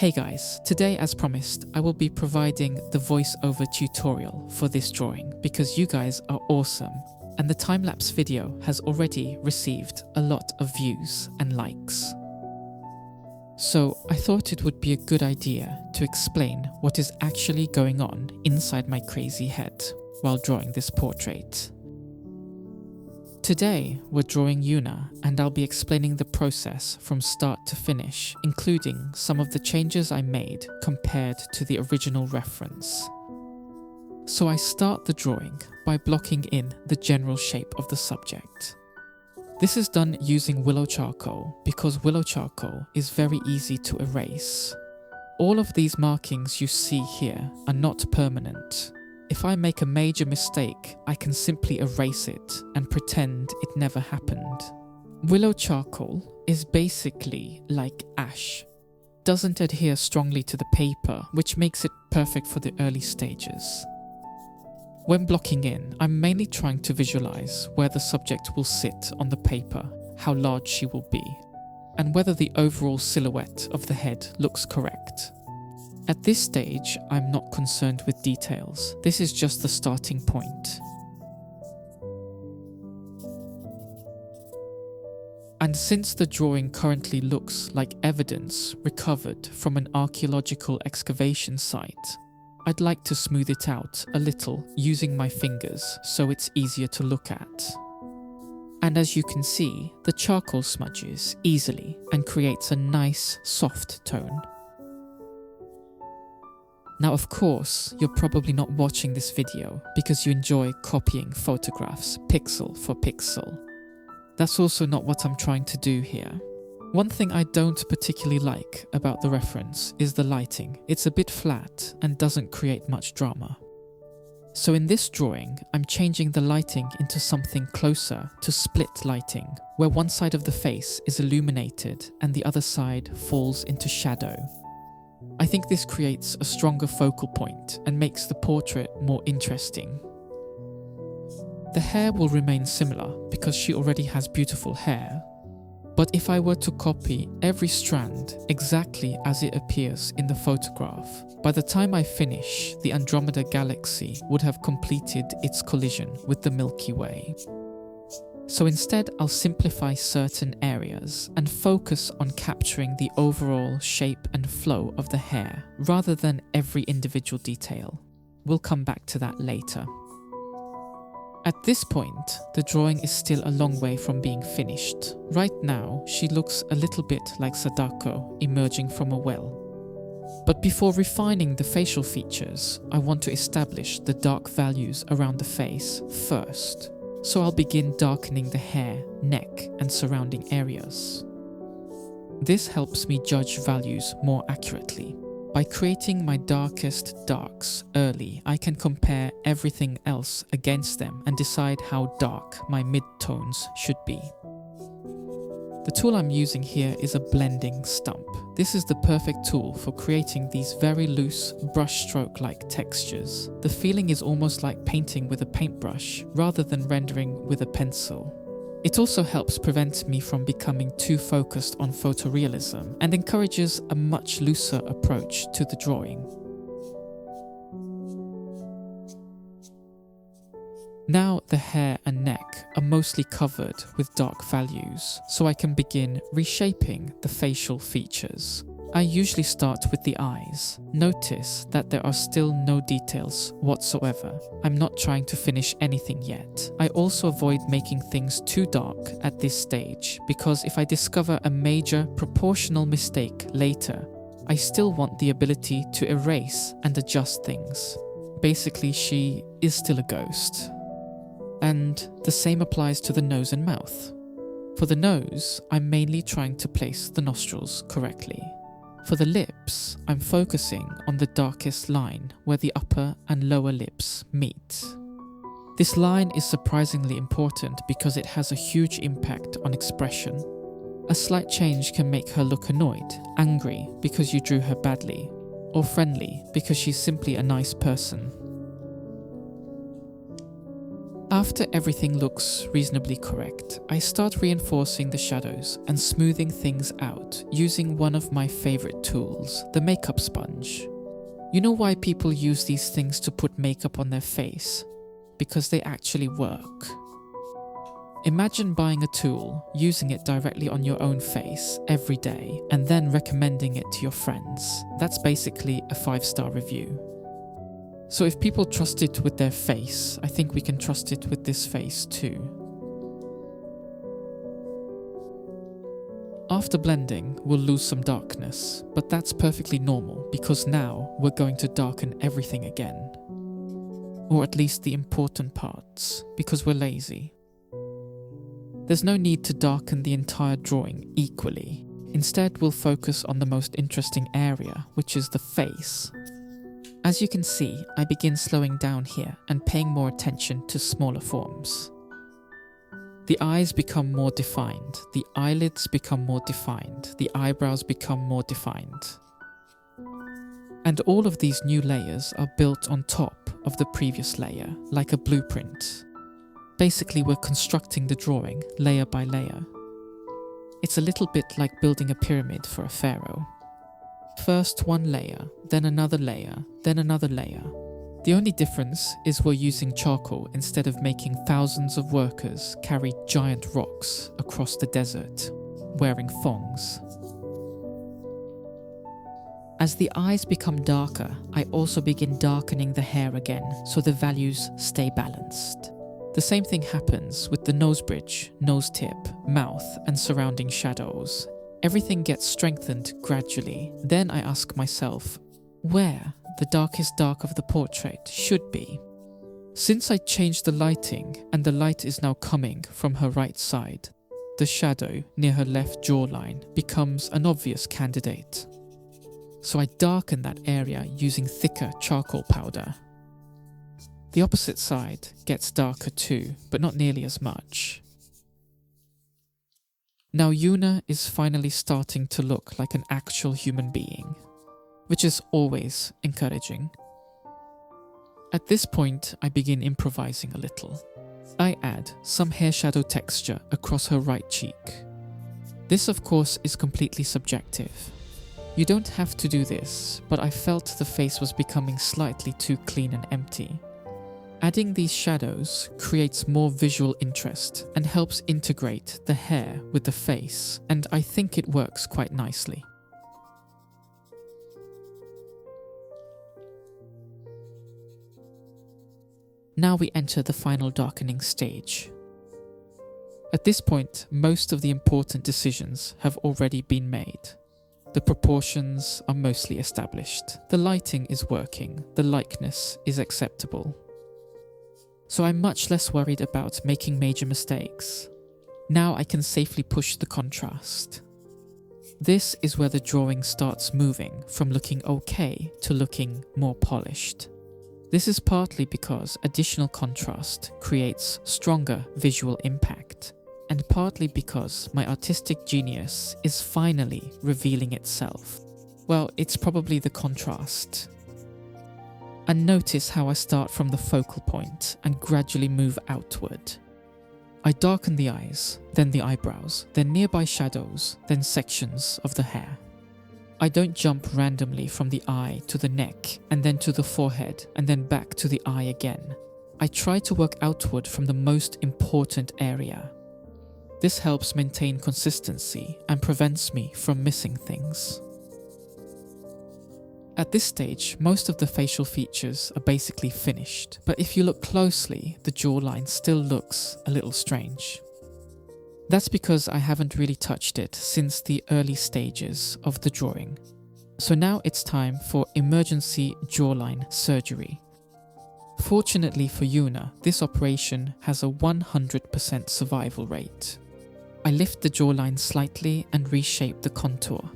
Hey guys, today as promised, I will be providing the voiceover tutorial for this drawing because you guys are awesome and the time-lapse video has already received a lot of views and likes. So I thought it would be a good idea to explain what is actually going on inside my crazy head while drawing this portrait. Today we're drawing Yuna and I'll be explaining the process from start to finish, including some of the changes I made compared to the original reference. So I start the drawing by blocking in the general shape of the subject. This is done using Willow charcoal because Willow charcoal is very easy to erase. All of these markings you see here are not permanent. If I make a major mistake, I can simply erase it and pretend it never happened. Willow charcoal is basically like ash. Doesn't adhere strongly to the paper, which makes it perfect for the early stages. When blocking in, I'm mainly trying to visualize where the subject will sit on the paper, how large she will be, and whether the overall silhouette of the head looks correct. At this stage, I'm not concerned with details. This is just the starting point. And since the drawing currently looks like evidence recovered from an archaeological excavation site, I'd like to smooth it out a little using my fingers so it's easier to look at. And as you can see, the charcoal smudges easily and creates a nice soft tone. Now of course, you're probably not watching this video because you enjoy copying photographs pixel for pixel. That's also not what I'm trying to do here. One thing I don't particularly like about the reference is the lighting. It's a bit flat and doesn't create much drama. So in this drawing, I'm changing the lighting into something closer to split lighting, where one side of the face is illuminated and the other side falls into shadow. I think this creates a stronger focal point and makes the portrait more interesting. The hair will remain similar because she already has beautiful hair, but if I were to copy every strand exactly as it appears in the photograph, by the time I finish, the Andromeda Galaxy would have completed its collision with the Milky Way. So instead, I'll simplify certain areas and focus on capturing the overall shape and flow of the hair rather than every individual detail. We'll come back to that later. At this point, the drawing is still a long way from being finished. Right now, she looks a little bit like Sadako emerging from a well. But before refining the facial features, I want to establish the dark values around the face first. So I'll begin darkening the hair, neck, and surrounding areas. This helps me judge values more accurately. By creating my darkest darks early, I can compare everything else against them and decide how dark my mid-tones should be. The tool I'm using here is a blending stump. This is the perfect tool for creating these very loose brushstroke-like textures. The feeling is almost like painting with a paintbrush rather than rendering with a pencil. It also helps prevent me from becoming too focused on photorealism and encourages a much looser approach to the drawing. Now the hair and neck are mostly covered with dark values, so I can begin reshaping the facial features. I usually start with the eyes. Notice that there are still no details whatsoever. I'm not trying to finish anything yet. I also avoid making things too dark at this stage, because if I discover a major proportional mistake later, I still want the ability to erase and adjust things. Basically, she is still a ghost. And the same applies to the nose and mouth. For the nose, I'm mainly trying to place the nostrils correctly. For the lips, I'm focusing on the darkest line where the upper and lower lips meet. This line is surprisingly important because it has a huge impact on expression. A slight change can make her look annoyed, angry because you drew her badly, or friendly because she's simply a nice person. After everything looks reasonably correct, I start reinforcing the shadows and smoothing things out using one of my favorite tools, the makeup sponge. You know why people use these things to put makeup on their face? Because they actually work. Imagine buying a tool, using it directly on your own face every day, and then recommending it to your friends. That's basically a 5-star review. So if people trust it with their face, I think we can trust it with this face too. After blending, we'll lose some darkness, but that's perfectly normal because now we're going to darken everything again. Or at least the important parts, because we're lazy. There's no need to darken the entire drawing equally. Instead, we'll focus on the most interesting area, which is the face. As you can see, I begin slowing down here and paying more attention to smaller forms. The eyes become more defined, the eyelids become more defined, the eyebrows become more defined. And all of these new layers are built on top of the previous layer, like a blueprint. Basically, we're constructing the drawing layer by layer. It's a little bit like building a pyramid for a pharaoh. First one layer, then another layer, then another layer. The only difference is we're using charcoal instead of making thousands of workers carry giant rocks across the desert, wearing thongs. As the eyes become darker, I also begin darkening the hair again so the values stay balanced. The same thing happens with the nose bridge, nose tip, mouth, and surrounding shadows. Everything gets strengthened gradually. Then I ask myself, where the darkest dark of the portrait should be. Since I changed the lighting and the light is now coming from her right side, the shadow near her left jawline becomes an obvious candidate. So I darken that area using thicker charcoal powder. The opposite side gets darker too, but not nearly as much. Now Yuna is finally starting to look like an actual human being, which is always encouraging. At this point, I begin improvising a little. I add some hair shadow texture across her right cheek. This, of course, is completely subjective. You don't have to do this, but I felt the face was becoming slightly too clean and empty. Adding these shadows creates more visual interest and helps integrate the hair with the face, and I think it works quite nicely. Now we enter the final darkening stage. At this point, most of the important decisions have already been made. The proportions are mostly established. The lighting is working. The likeness is acceptable. So I'm much less worried about making major mistakes. Now I can safely push the contrast. This is where the drawing starts moving from looking okay to looking more polished. This is partly because additional contrast creates stronger visual impact, and partly because my artistic genius is finally revealing itself. Well, it's probably the contrast. And notice how I start from the focal point and gradually move outward. I darken the eyes, then the eyebrows, then nearby shadows, then sections of the hair. I don't jump randomly from the eye to the neck and then to the forehead and then back to the eye again. I try to work outward from the most important area. This helps maintain consistency and prevents me from missing things. At this stage, most of the facial features are basically finished, but if you look closely, the jawline still looks a little strange. That's because I haven't really touched it since the early stages of the drawing. So now it's time for emergency jawline surgery. Fortunately for Yuna, this operation has a 100% survival rate. I lift the jawline slightly and reshape the contour.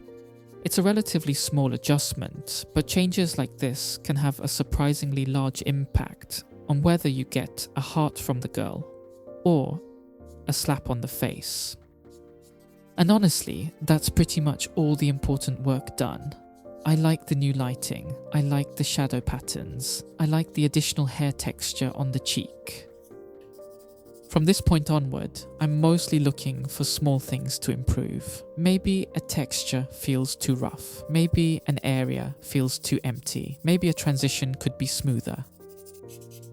It's a relatively small adjustment, but changes like this can have a surprisingly large impact on whether you get a heart from the girl or a slap on the face. And honestly, that's pretty much all the important work done. I like the new lighting, I like the shadow patterns, I like the additional hair texture on the cheek. From this point onward, I'm mostly looking for small things to improve. Maybe a texture feels too rough. Maybe an area feels too empty. Maybe a transition could be smoother.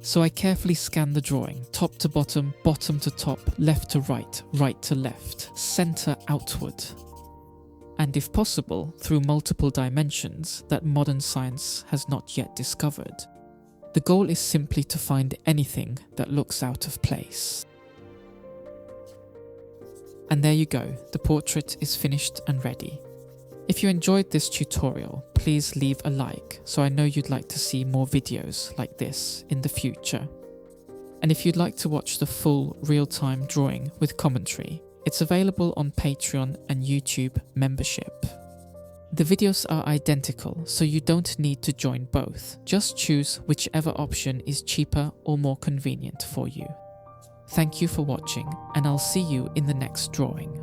So I carefully scan the drawing, top to bottom, bottom to top, left to right, right to left, center outward. And if possible, through multiple dimensions that modern science has not yet discovered. The goal is simply to find anything that looks out of place. And there you go, the portrait is finished and ready. If you enjoyed this tutorial, please leave a like so I know you'd like to see more videos like this in the future. And if you'd like to watch the full real-time drawing with commentary, it's available on Patreon and YouTube membership. The videos are identical, so you don't need to join both. Just choose whichever option is cheaper or more convenient for you. Thank you for watching, and I'll see you in the next drawing.